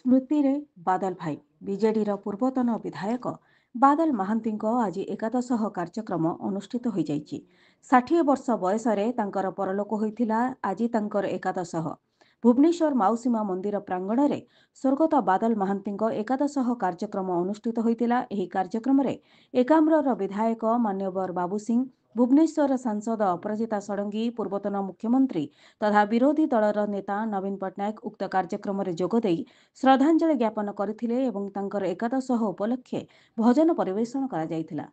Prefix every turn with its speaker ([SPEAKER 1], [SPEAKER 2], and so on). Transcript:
[SPEAKER 1] स्मृति रे बादल भाई बीजेडी पूर्वतन विधायक बादल महांती आज एकादश कार्यक्रम अनुष्ठित हो 60 वर्ष बयस परलोक होता। आज तांकर एकादश भुवनेश्वर माउसीमा मंदिर प्रांगण में स्वर्गत बादल महांती एकादश कार्यक्रम अनुष्ठित होता। कार्यक्रम में एकाम्र विधायक मान्यवर बाबू सिंह, भुवनेश्वर सांसद अपराजिता षडंगी, पूर्वतन मुख्यमंत्री तथा विरोधी दलर नेता नवीन पट्टनायक उक्त कार्यक्रम में जोगदे श्रद्धांजलि ज्ञापन करथिले एवं तांकर एकादश उपलक्षे भजन परिवेषण करा जायथिला।